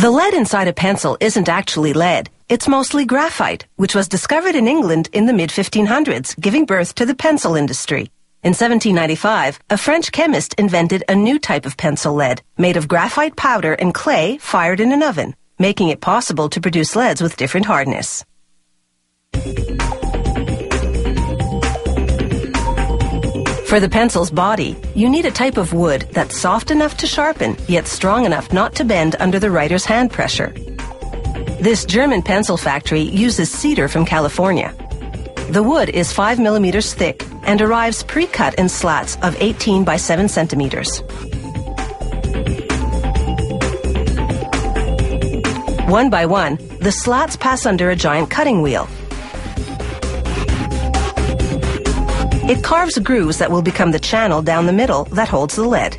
The lead inside a pencil isn't actually lead. It's mostly graphite, which was discovered in England in the mid-1500s, giving birth to the pencil industry. In 1795, a French chemist invented a new type of pencil lead, made of graphite powder and clay fired in an oven, making it possible to produce leads with different hardness. For the pencil's body, you need a type of wood that's soft enough to sharpen, yet strong enough not to bend under the writer's hand pressure. This German pencil factory uses cedar from California. The wood is 5 millimeters thick and arrives pre-cut in slats of 18 by 7 centimeters. One by one, the slats pass under a giant cutting wheel. It carves grooves that will become the channel down the middle that holds the lead.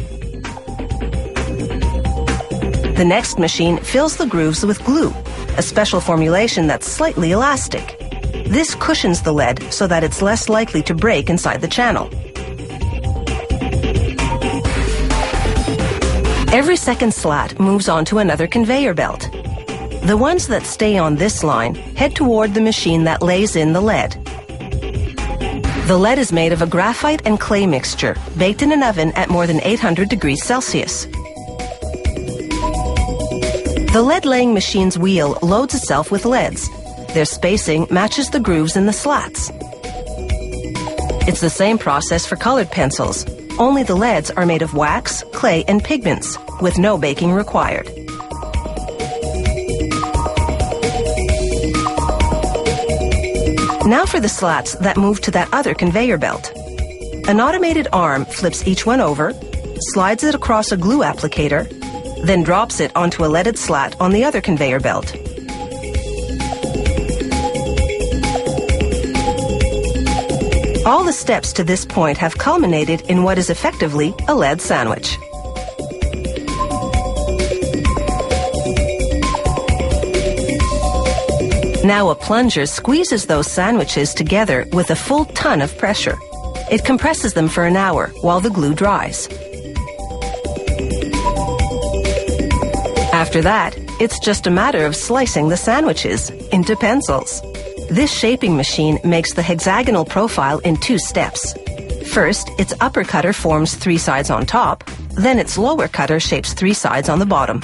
The next machine fills the grooves with glue, a special formulation that's slightly elastic. This cushions the lead so that it's less likely to break inside the channel. Every second slat moves on to another conveyor belt. The ones that stay on this line head toward the machine that lays in the lead. The lead is made of a graphite and clay mixture, baked in an oven at more than 800 degrees Celsius. The lead-laying machine's wheel loads itself with leads. Their spacing matches the grooves in the slats. It's the same process for colored pencils, only the leads are made of wax, clay, and pigments, with no baking required. Now for the slats that move to that other conveyor belt. An automated arm flips each one over, slides it across a glue applicator, then drops it onto a leaded slat on the other conveyor belt. All the steps to this point have culminated in what is effectively a lead sandwich. Now a plunger squeezes those sandwiches together with a full ton of pressure. It compresses them for an hour while the glue dries. After that, it's just a matter of slicing the sandwiches into pencils. This shaping machine makes the hexagonal profile in 2 steps. First, its upper cutter forms 3 sides on top, then its lower cutter shapes 3 sides on the bottom.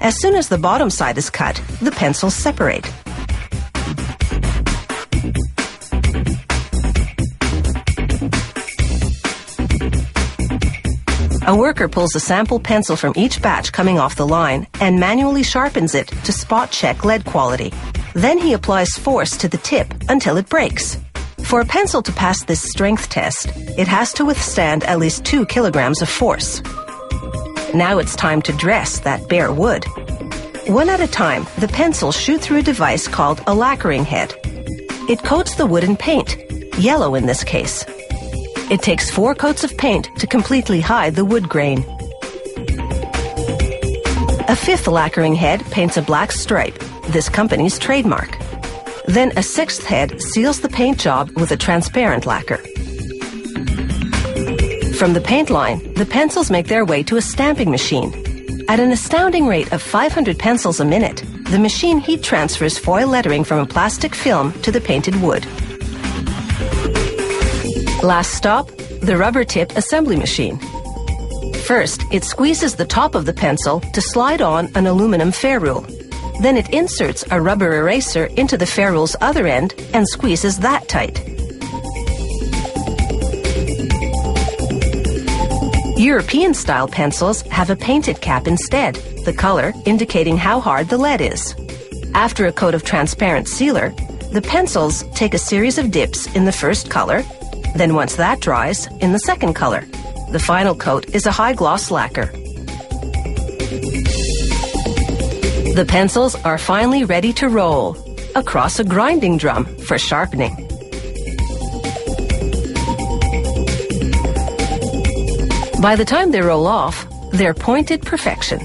As soon as the bottom side is cut, the pencils separate. A worker pulls a sample pencil from each batch coming off the line and manually sharpens it to spot check lead quality. Then he applies force to the tip until it breaks. For a pencil to pass this strength test, it has to withstand at least 2 kilograms of force. Now it's time to dress that bare wood. One at a time, the pencils shoot through a device called a lacquering head. It coats the wood in paint, yellow in this case. It takes 4 coats of paint to completely hide the wood grain. A 5th lacquering head paints a black stripe, this company's trademark. Then a 6th head seals the paint job with a transparent lacquer. From the paint line, the pencils make their way to a stamping machine. At an astounding rate of 500 pencils a minute, the machine heat transfers foil lettering from a plastic film to the painted wood. Last stop, the rubber tip assembly machine. First, it squeezes the top of the pencil to slide on an aluminum ferrule. Then it inserts a rubber eraser into the ferrule's other end and squeezes that tight. European-style pencils have a painted cap instead, the color indicating how hard the lead is. After a coat of transparent sealer, the pencils take a series of dips in the first color, then once that dries, in the second color. The final coat is a high-gloss lacquer. The pencils are finally ready to roll across a grinding drum for sharpening. By the time they roll off, they're pointed perfection.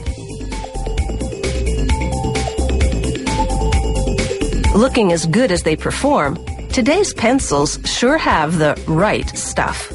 Looking as good as they perform, today's pencils sure have the right stuff.